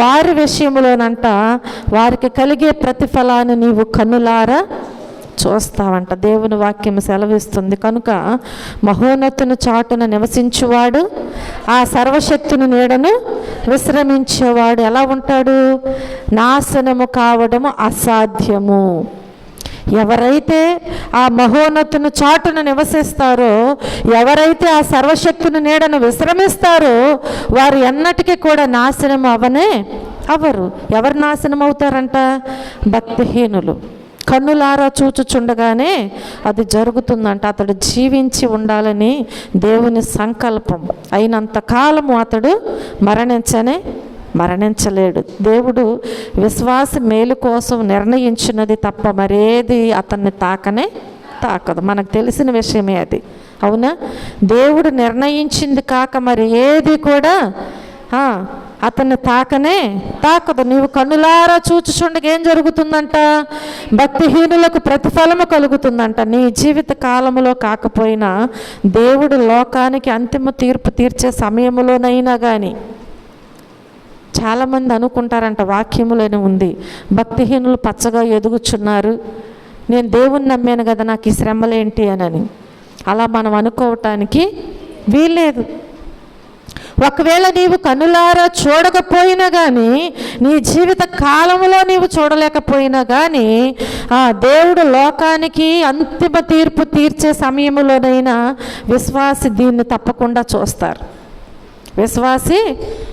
వారి విషయంలోనంట వారికి కలిగే ప్రతిఫలాన్ని నీవు కన్నులారా చూస్తావంట. దేవుని వాక్యం సెలవిస్తుంది. కనుక మహోన్నతుని చాటున నివసించువాడు, ఆ సర్వశక్తిని నీడను విశ్రమించేవాడు ఎలా ఉంటాడు? నాశనము కావడము అసాధ్యము. ఎవరైతే ఆ మహోన్నతుని చాటును నివసిస్తారో, ఎవరైతే ఆ సర్వశక్తిని నీడను విశ్రమిస్తారో వారు ఎన్నటికీ కూడా నాశనం అవరు. ఎవరు నాశనం అవుతారంట? భక్తిహీనులు. కన్నులారా చూచుచుండగానే అది జరుగుతుందంట. అతడు జీవించి ఉండాలని దేవుని సంకల్పం. అయినంత కాలము అతడు మరణించలేడు. దేవుడు విశ్వాస మేలు కోసం నిర్ణయించినది తప్ప మరేది అతన్ని తాకదు. మనకు తెలిసిన విషయమే అది. అవునా? దేవుడు నిర్ణయించింది కాక మరి ఏది కూడా అతన్ని తాకదు. నీవు కన్నులారా చూచుచుండగా ఏం జరుగుతుందంట? భక్తిహీనులకు ప్రతిఫలము కలుగుతుందంట. నీ జీవిత కాలములో కాకపోయినా దేవుడు లోకానికి అంతిమ తీర్పు తీర్చే సమయంలోనైనా కానీ, చాలామంది అనుకుంటారంట, వాక్యములోనే ఉంది, భక్తిహీనులు పచ్చగా ఎదుగుచున్నారు, నేను దేవుణ్ణి నమ్మాను కదా, నాకు ఈ శ్రమలేంటి అని. అలా మనం అనుకోవటానికి వీల్లేదు. ఒకవేళ నీవు కన్నులారా చూడకపోయినా కానీ, నీ జీవిత కాలంలో నీవు చూడలేకపోయినా కానీ, దేవుడు లోకానికి అంతిమ తీర్పు తీర్చే సమయంలోనైనా విశ్వాసి దీన్ని తప్పకుండా చూస్తారు. విశ్వాసి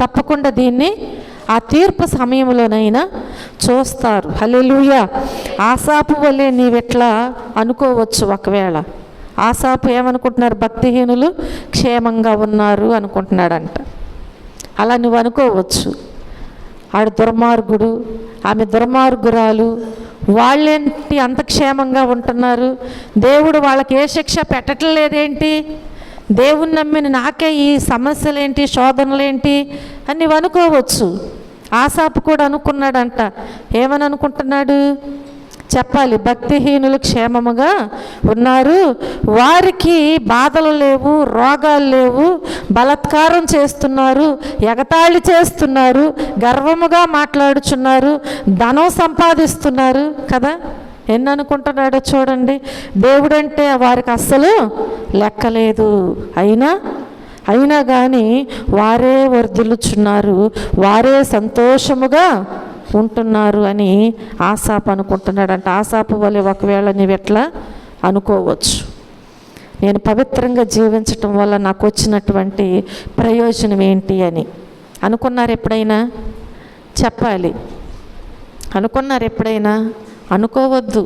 తప్పకుండా దీన్ని ఆ తీర్పు సమయంలోనైనా చూస్తారు. హల్లెలూయా. ఆసాపు వలె నీవెట్లా అనుకోవచ్చు. ఒకవేళ ఆసాపు ఏమనుకుంటున్నారు? భక్తిహీనులు క్షేమంగా ఉన్నారు అనుకుంటున్నాడంట. అలా నువ్వు అనుకోవచ్చు. ఆడు దుర్మార్గుడు, ఆమె దుర్మార్గురాలు, వాళ్ళేంటి అంత క్షేమంగా ఉంటున్నారు? దేవుడు వాళ్ళకి ఏ శిక్ష పెట్టట్లేదేంటి? దేవుని నమ్మిన నాకే ఈ సమస్యలేంటి, శోధనలేంటి అని నీవు అనుకోవచ్చు. ఆసాపు కూడా అనుకున్నాడంట. ఏమని అనుకుంటున్నాడు చెప్పాలి? భక్తిహీనులు క్షేమముగా ఉన్నారు, వారికి బాధలు లేవు, రోగాలు లేవు, బలాత్కారం చేస్తున్నారు, ఎగతాళి చేస్తున్నారు, గర్వముగా మాట్లాడుచున్నారు, ధనం సంపాదిస్తున్నారు కదా. ఎన్ని అనుకుంటున్నాడో చూడండి. దేవుడంటే వారికి అస్సలు లెక్కలేదు. అయినా కానీ వారే వర్ధిల్లుచున్నారు, వారే సంతోషముగా ఉంటున్నారు అని ఆసాపు అనుకుంటున్నాడంట. ఆసాపు వలె ఒకవేళ నీవెట్లా అనుకోవచ్చు, నేను పవిత్రంగా జీవించటం వల్ల నాకు వచ్చినటువంటి ప్రయోజనం ఏంటి అని అనుకున్నారు ఎప్పుడైనా? చెప్పాలి. అనుకున్నారు ఎప్పుడైనా? అనుకోవద్దు.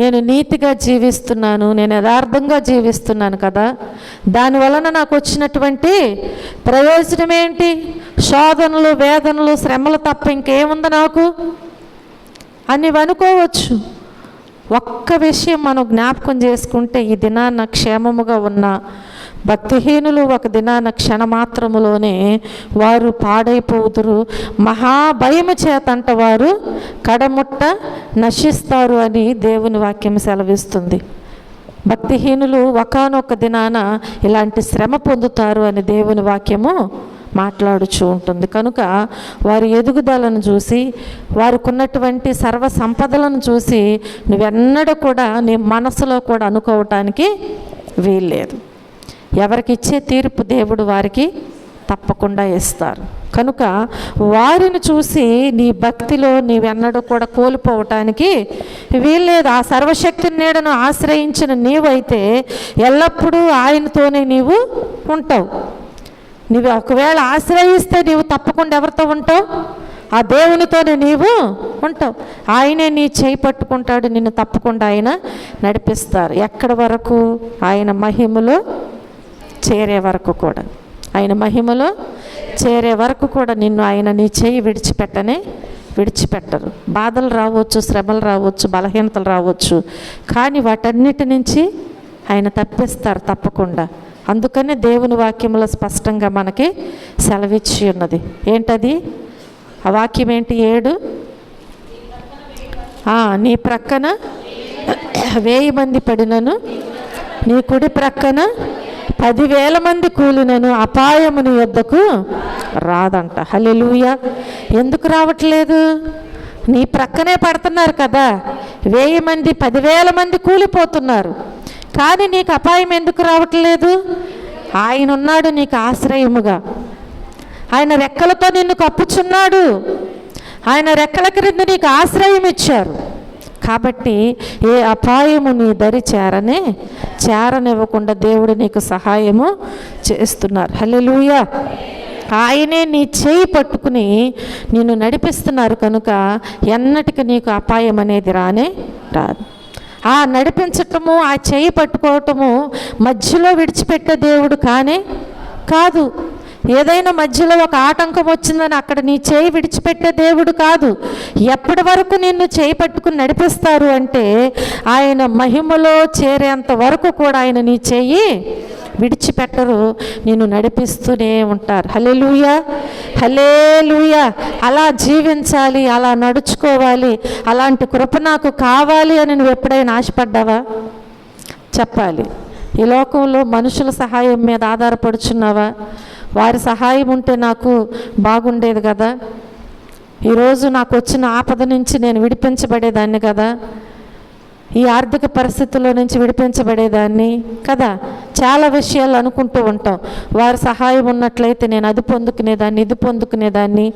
నేను నీతిగా జీవిస్తున్నాను, నేను యథార్థంగా జీవిస్తున్నాను కదా, దానివలన నాకు వచ్చినటువంటి ప్రయోజనం ఏంటి? శోధనలు, వేదనలు, శ్రమలు తప్ప ఇంకేముంది నాకు అని అనుకోవచ్చు. ఒక్క విషయం మనం జ్ఞాపకం చేసుకుంటే, ఈ దినాన క్షేమముగా ఉన్న భక్తిహీనులు ఒక దినాన క్షణమాత్రములోనే వారు పాడైపోదురు, మహాభయము చేతంట వారు కడముట్ట నశిస్తారు అని దేవుని వాక్యం సెలవిస్తుంది. భక్తిహీనులు ఒకానొక దినాన ఇలాంటి శ్రమ పొందుతారు అని దేవుని వాక్యము మాట్లాడుచూ ఉంటుంది. కనుక వారి ఎదుగుదలను చూసి, వారికి ఉన్నటువంటి సర్వ సంపదలను చూసి నువ్వెన్నడూ కూడా నీ మనసులో కూడా అనుకోవటానికి వీల్లేదు. ఎవరికి ఇచ్చే తీర్పు దేవుడు వారికి తప్పకుండా ఇస్తారు. కనుక వారిని చూసి నీ భక్తిలో నీవెన్నడూ కూడా కోల్పోవటానికి వీల్లేదు. ఆ సర్వశక్తి నీడను ఆశ్రయించిన నీవైతే ఎల్లప్పుడూ ఆయనతోనే నీవు ఉంటావు. నీవు ఒకవేళ ఆశ్రయిస్తే నీవు తప్పకుండా ఎవరితో ఉంటావు? ఆ దేవునితోనే నీవు ఉంటావు. ఆయనే నీ చేయి పట్టుకుంటాడు, నిన్ను తప్పకుండా ఆయన నడిపిస్తారు. ఎక్కడి వరకు? ఆయన మహిమలో చేరే వరకు కూడా. ఆయన మహిమలో చేరే వరకు కూడా నిన్ను ఆయన నీ చేయి విడిచిపెట్టరు. బాధలు రావచ్చు, శ్రమలు రావచ్చు, బలహీనతలు రావచ్చు, కానీ వాటన్నిటి నుంచి ఆయన తప్పిస్తారు తప్పకుండా. అందుకనే దేవుని వాక్యంలో స్పష్టంగా మనకి సెలవిచ్చి ఉన్నది. ఏంటది? ఆ వాక్యం ఏంటి? 7 నీ ప్రక్కన 1000 మంది పడినను, నీ కుడి ప్రక్కన 10,000 మంది కూలినను అపాయము నీ యొద్దకు రాదంట. హల్లెలూయా. ఎందుకు రావట్లేదు? నీ ప్రక్కనే పడుతున్నారు కదా. 1000 మంది 10,000 మంది కూలిపోతున్నారు, కానీ నీకు అపాయం ఎందుకు రావట్లేదు? ఆయన ఉన్నాడు నీకు ఆశ్రయముగా. ఆయన రెక్కలతో నిన్ను కప్పుచున్నాడు. ఆయన రెక్కల క్రింద నీకు ఆశ్రయం ఇచ్చారు. కాబట్టి ఏ అపాయము నీ దరి చేరనివ్వకుండా దేవుడు నీకు సహాయము చేస్తున్నారు. హల్లెలూయా. ఆయనే నీ చేయి పట్టుకుని నిన్ను నడిపిస్తున్నారు. కనుక ఎన్నటికి నీకు అపాయం అనేది రాదు. ఆ నడిపించటము, ఆ చేయి పట్టుకోవటము మధ్యలో విడిచిపెట్టే దేవుడు కాదు. ఏదైనా మధ్యలో ఒక ఆటంకం వచ్చిందని అక్కడ నీ చేయి విడిచిపెట్టే దేవుడు కాదు. ఎప్పటి వరకు నిన్ను చేయి పట్టుకుని నడిపిస్తారు అంటే ఆయన మహిమలో చేరేంత వరకు కూడా ఆయన నీ చేయి విడిచిపెట్టరు, నిన్ను నడిపిస్తూనే ఉంటారు. హల్లెలూయా, హల్లెలూయా. అలా జీవించాలి, అలా నడుచుకోవాలి, అలాంటి కృప నాకు కావాలి అని నువ్వు ఎప్పుడైనా ఆశపడ్డావా? చెప్పాలి. ఈ లోకంలో మనుషుల సహాయం మీద ఆధారపడుచున్నావా? వారి సహాయం ఉంటే నాకు బాగుండేది కదా, ఈరోజు నాకు వచ్చిన ఆపద నుంచి నేను విడిపించబడేదాన్ని కదా, ఈ ఆర్థిక పరిస్థితుల్లో నుంచి విడిపించబడేదాన్ని కదా. చాలా విషయాలు అనుకుంటూ ఉంటాం. వారి సహాయం ఉన్నట్లయితే నేను అది పొందుకునేదాన్ని, ఇది పొందుకునేదాన్ని,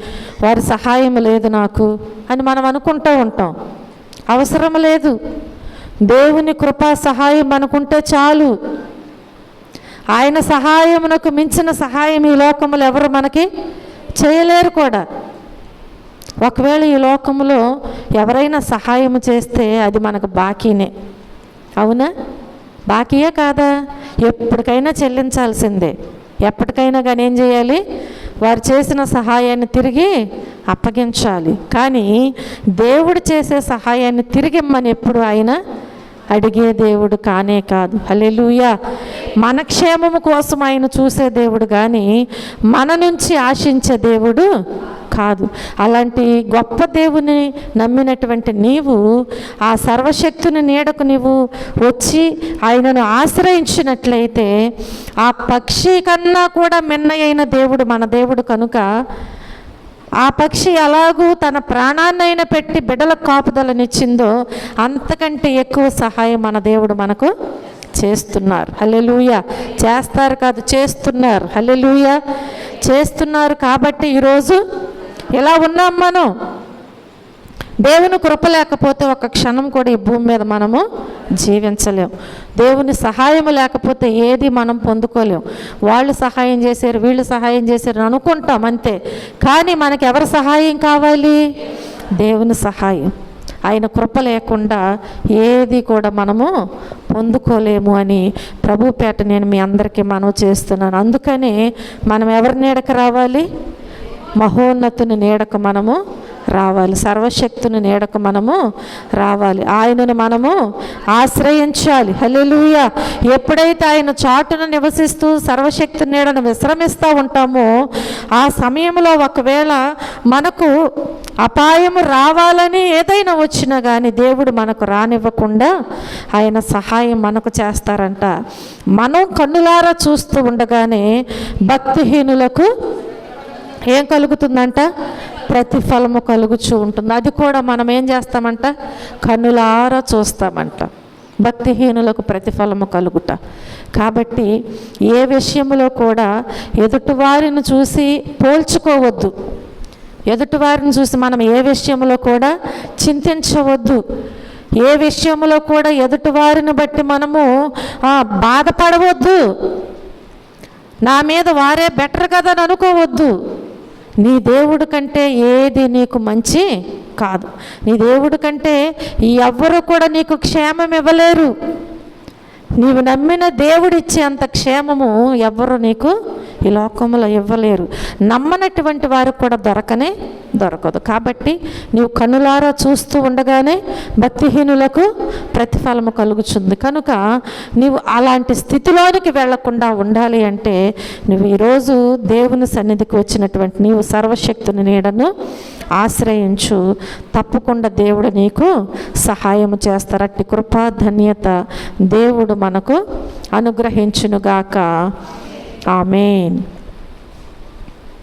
వారి సహాయం లేదు నాకు అని మనం అనుకుంటూ ఉంటాం. అవసరం లేదు. దేవుని కృపా సహాయం అనుకుంటే చాలు. ఆయన సహాయమునకు మించిన సహాయం ఈ లోకములు ఎవరు మనకి చేయలేరు కూడా. ఒకవేళ ఈ లోకంలో ఎవరైనా సహాయం చేస్తే అది మనకు బాకీనే. అవునా? బాకీయే కాదా? ఎప్పటికైనా చెల్లించాల్సిందే. ఎప్పటికైనా కానీ ఏం చేయాలి? వారు చేసిన సహాయాన్ని తిరిగి అప్పగించాలి. కానీ దేవుడు చేసే సహాయాన్ని తిరిగి ఇమ్మని ఎప్పుడు ఆయన అడిగే దేవుడు కానే కాదు. హల్లెలూయా. మన క్షేమము కోసం ఆయన చూసే దేవుడు కానీ మన నుంచి ఆశించే దేవుడు కాదు. అలాంటి గొప్ప దేవుని నమ్మినటువంటి నీవు ఆ సర్వశక్తుని నీడకు నీవు వచ్చి ఆయనను ఆశ్రయించినట్లయితే ఆ పక్షి కన్నా కూడా మిన్నయైన దేవుడు మన దేవుడు కనుక ఆ పక్షి ఎలాగూ తన ప్రాణాన్నైనా పెట్టి బిడ్డల కాపుదలనిచ్చిందో అంతకంటే ఎక్కువ సహాయం మన దేవుడు మనకు చేస్తున్నారు. హల్లెలూయా. చేస్తారు కాదు, చేస్తున్నారు. హల్లెలూయా. చేస్తున్నారు కాబట్టి ఈరోజు ఎలా ఉన్నాం మనం. దేవుని కృప లేకపోతే ఒక క్షణం కూడా ఈ భూమి మీద మనము జీవించలేం. దేవుని సహాయము లేకపోతే ఏది మనం పొందుకోలేం. వాళ్ళు సహాయం చేశారు, వీళ్ళు సహాయం చేశారు అనుకుంటాం అంతే. కానీ మనకి ఎవరి సహాయం కావాలి? దేవుని సహాయం. ఆయన కృప లేకుండా ఏది కూడా మనము పొందుకోలేము అని ప్రభుపేట నేను మీ అందరికీ మనవి చేస్తున్నాను. అందుకనే మనం ఎవరి నీడకు రావాలి? మహోన్నతుని నీడకు మనము రావాలి. సర్వశక్తుని నీడకు మనము రావాలి. ఆయనను మనము ఆశ్రయించాలి. హల్లెలూయా. ఎప్పుడైతే ఆయన చాటును నివసిస్తూ సర్వశక్తి నీడను విశ్రమిస్తూ ఉంటామో ఆ సమయంలో ఒకవేళ మనకు అపాయము రావాలని ఏదైనా వచ్చినా కానీ దేవుడు మనకు రానివ్వకుండా ఆయన సహాయం మనకు చేస్తారంట. మనం కన్నులారా చూస్తూ ఉండగానే భక్తిహీనులకు ఏం కలుగుతుందంట? ప్రతిఫలము కలుగుచూ ఉంటుంది. అది కూడా మనం ఏం చేస్తామంట? కన్నులారా చూస్తామంట. భక్తిహీనులకు ప్రతిఫలము కలుగుట. కాబట్టి ఏ విషయంలో కూడా ఎదుటివారిని చూసి పోల్చుకోవద్దు. ఎదుటివారిని చూసి మనం ఏ విషయంలో కూడా చింతించవద్దు. ఏ విషయంలో కూడా ఎదుటివారిని బట్టి మనము బాధపడవద్దు. నా మీద వారే బెటర్ కదా అని అనుకోవద్దు. నీ దేవుడి కంటే ఏది నీకు మంచి కాదు. నీ దేవుడి కంటే ఎవ్వరు కూడా నీకు క్షేమం ఇవ్వలేరు. నీవు నమ్మిన దేవుడిచ్చే అంత క్షేమము ఎవ్వరు నీకు ఈ లోకంలో ఇవ్వలేరు. నమ్మనటువంటి వారికి కూడా దొరకదు. కాబట్టి నీవు కన్నులారా చూస్తూ ఉండగానే భక్తిహీనులకు ప్రతిఫలము కలుగుతుంది. కనుక నీవు అలాంటి స్థితిలోనికి వెళ్లకుండా ఉండాలి అంటే నువ్వు ఈరోజు దేవుని సన్నిధికి వచ్చినటువంటి నీవు సర్వశక్తుని నీడను ఆశ్రయించు. తప్పకుండా దేవుడు నీకు సహాయము చేస్తారు. అట్టి కృపా ధన్యత దేవుడు మనకు అనుగ్రహించునుగాక. ఆమేన్.